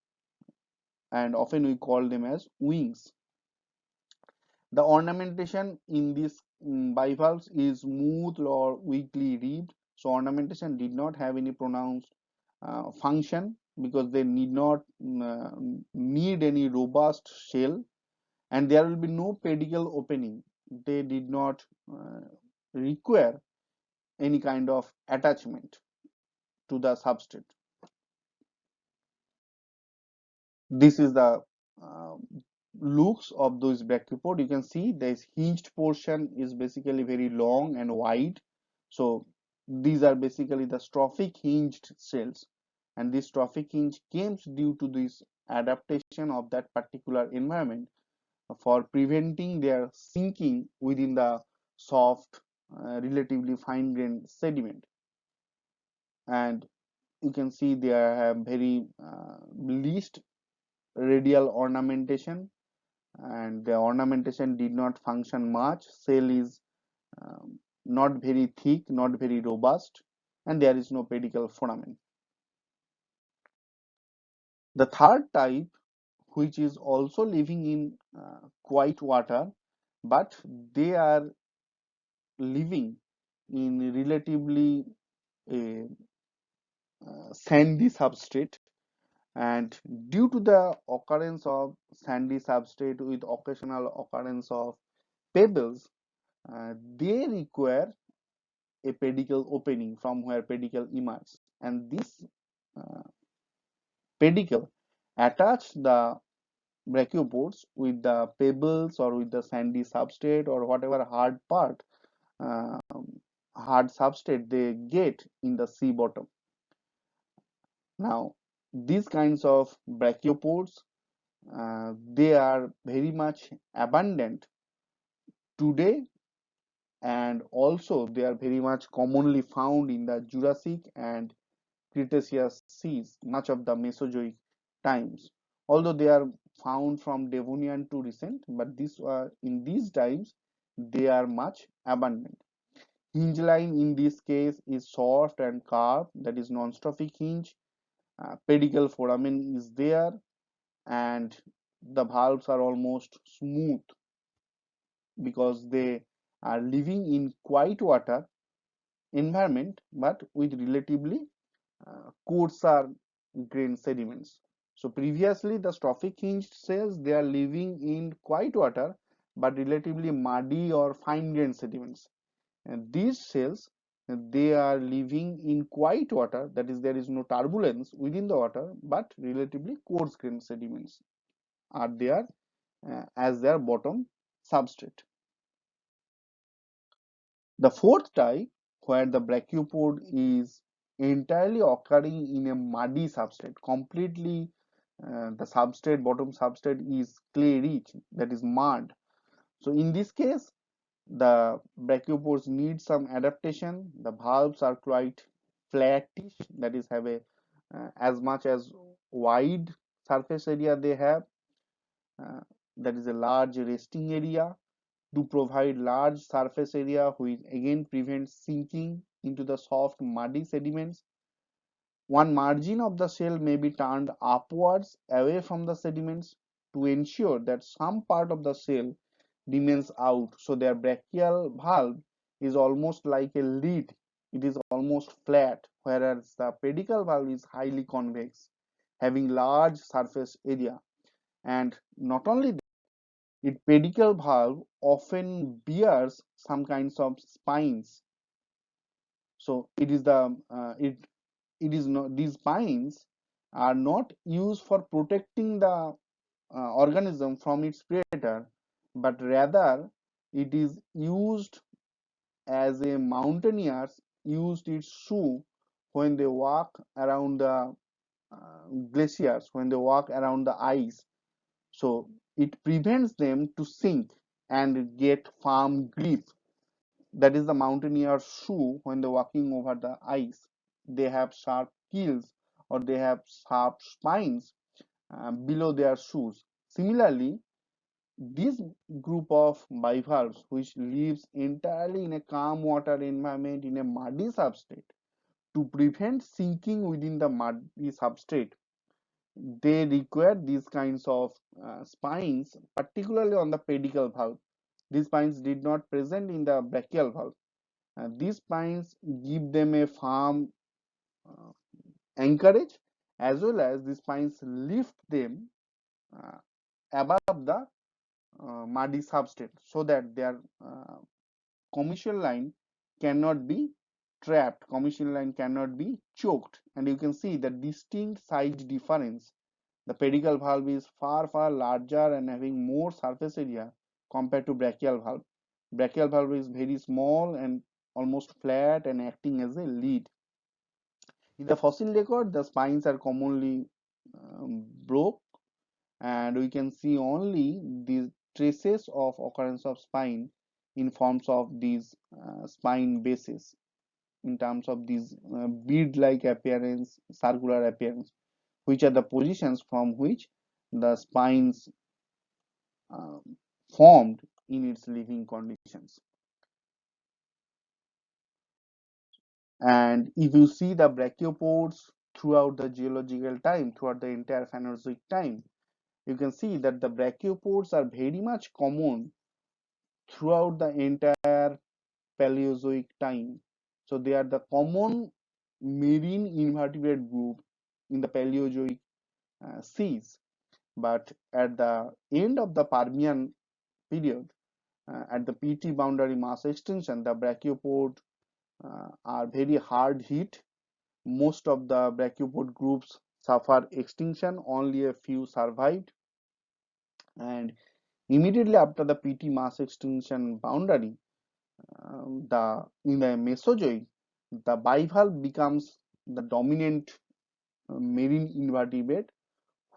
[SPEAKER 1] and often we call them as wings. The ornamentation in these bivalves is smooth or weakly ribbed. So ornamentation did not have any pronounced function, because they need not need any robust shell, and there will be no pedicle opening. They did not require any kind of attachment to the substrate. This is the uh, looks of those brachiopods. You can see this hinged portion is basically very long and wide. So these are basically the strophic hinged cells, and this strophic hinge came due to this adaptation of that particular environment for preventing their sinking within the soft, relatively fine-grained sediment. And you can see they have very least radial ornamentation, and the ornamentation did not function much. Cell is not very thick, not very robust, and there is no pedicle foramen. The third type, which is also living in quiet water, but they are living in relatively a sandy substrate, and due to the occurrence of sandy substrate with occasional occurrence of pebbles, they require a pedicle opening from where pedicle emerges, and this uh, pedicle attach the brachiopods with the pebbles or with the sandy substrate or whatever uh, hard substrate they get in the sea bottom. Now these kinds of brachiopods, they are very much abundant today, and also they are very much commonly found in the Jurassic and Cretaceous seas, much of the Mesozoic times. Although they are found from Devonian to recent, but in these times they are much abundant. Hinge line in this case is soft and curved, that is non-strophic hinge. Pedicle foramen is there, and the valves are almost smooth because they are living in quiet water environment, but with relatively coarser grain sediments. So previously the strophic hinged cells, they are living in quiet water but relatively muddy or fine grained sediments. And these cells, they are living in quiet water, that is there is no turbulence within the water, but relatively coarse grained sediments are there as their bottom substrate. The fourth type, where the brachiopod is entirely occurring in a muddy substrate, completely the substrate, bottom substrate is clay rich, that is mud. So in this case, the brachiopods need some adaptation. The valves are quite flattish, that is have a as much as wide surface area they have. Uh, that is a large resting area to provide large surface area, which again prevents sinking into the soft muddy sediments. One margin of the shell may be turned upwards away from the sediments to ensure that some part of the shell remains out. So their brachial valve is almost like a lid. It is almost flat, whereas the pedicle valve is highly convex, having large surface area. And not only that, its pedicle valve often bears some kinds of spines. So it is the it is not, these spines are not used for protecting the organism from its predator, but rather it is used as a mountaineers used its shoe when they walk around the glaciers, when they walk around the ice. So it prevents them to sink and get firm grip. That is the mountaineer's shoe when they're walking over the ice. They have sharp keels or they have sharp spines below their shoes. Similarly, this group of bivalves, which lives entirely in a calm water environment in a muddy substrate, to prevent sinking within the muddy substrate, they require these kinds of spines, particularly on the pedicle valve. These spines did not present in the brachial valve. These spines give them a firm uh, anchorage, as well as these spines lift them uh, above the muddy substrate so that their commissure line cannot be trapped, commissure line cannot be choked. And you can see the distinct size difference. The pedicle valve is far larger and having more surface area compared to brachial valve. Brachial valve is very small and almost flat and acting as a lead. In the fossil record, the spines are commonly broke, and we can see only the traces of occurrence of spine in forms of these spine bases, in terms of these bead-like appearance, circular appearance, which are the positions from which the spines uh, formed in its living conditions. And if you see the brachiopods throughout the geological time, throughout the entire Phanerozoic time, you can see that the brachiopods are very much common throughout the entire Paleozoic time. So they are the common marine invertebrate group in the Paleozoic seas. But at the end of the Permian period, at the PT boundary mass extinction, the brachiopod are very hard hit. Most of the brachiopod groups suffer extinction, only a few survived. And immediately after the PT mass extinction boundary, the in the Mesozoic, the bivalve becomes the dominant marine invertebrate,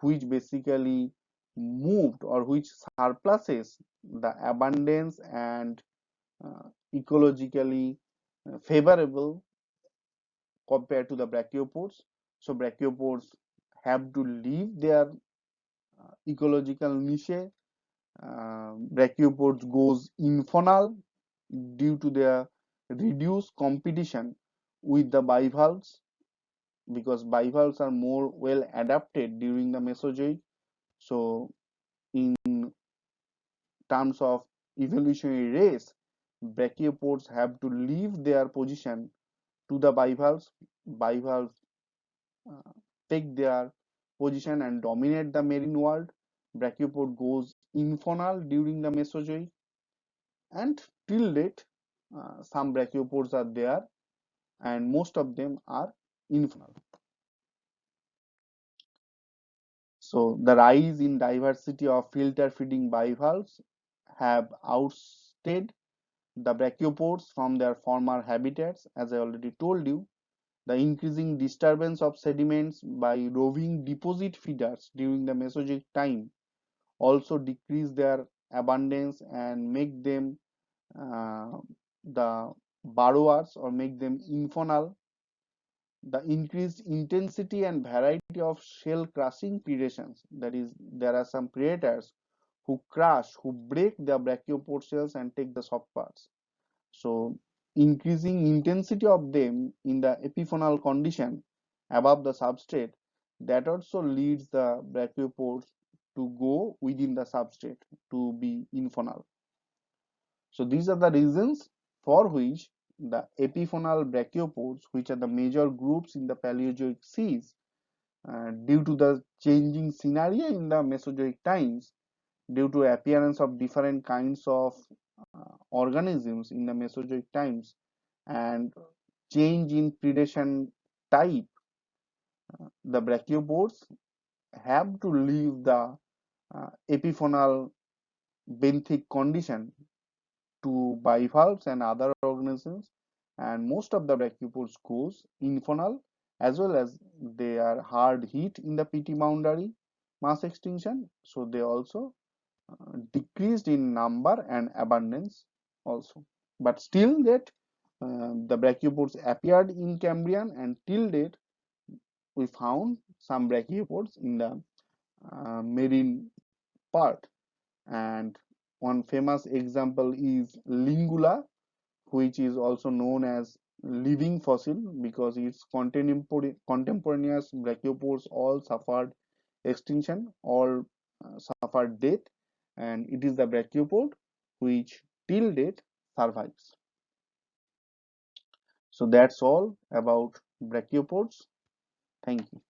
[SPEAKER 1] which basically moved or which surpasses the abundance and ecologically favorable compared to the brachiopods. So brachiopods have to leave their ecological niche. Brachiopods goes infaunal due to their reduced competition with the bivalves, because bivalves are more well adapted during the Mesozoic. So in terms of evolutionary race, brachiopods have to leave their position to the bivalves. Bivalves uh, take their position and dominate the marine world. Brachiopod goes infaunal during the Mesozoic, and till date, some brachiopods are there, and most of them are infaunal. So the rise in diversity of filter feeding bivalves have outstayed the brachiopods from their former habitats. As I already told you, the increasing disturbance of sediments by roving deposit feeders during the Mesozoic time also decrease their abundance and make them the burrowers or make them infaunal. The increased intensity and variety of shell crushing predations, that is, there are some predators who crush, who break the brachiopod shells and take the soft parts. So increasing intensity of them in the epifaunal condition above the substrate, that also leads the brachiopods to go within the substrate to be infaunal. So these are the reasons for which the epifaunal brachiopods, which are the major groups in the Paleozoic seas, due to the changing scenario in the Mesozoic times, due to appearance of different kinds of organisms in the Mesozoic times, and change in predation type, the brachiopods have to leave the epifaunal benthic condition to bivalves and other organisms, and most of the brachiopods goes infernal, as well as they are hard hit in the PT boundary mass extinction, so they also decreased in number and abundance also. But still that the brachiopods appeared in Cambrian, and till date we found some brachiopods in the marine part. And one famous example is Lingula, which is also known as living fossil because its contemporaneous brachiopods all suffered extinction, all suffered death, and it is the brachiopod which till date survives. So that's all about brachiopods. Thank you.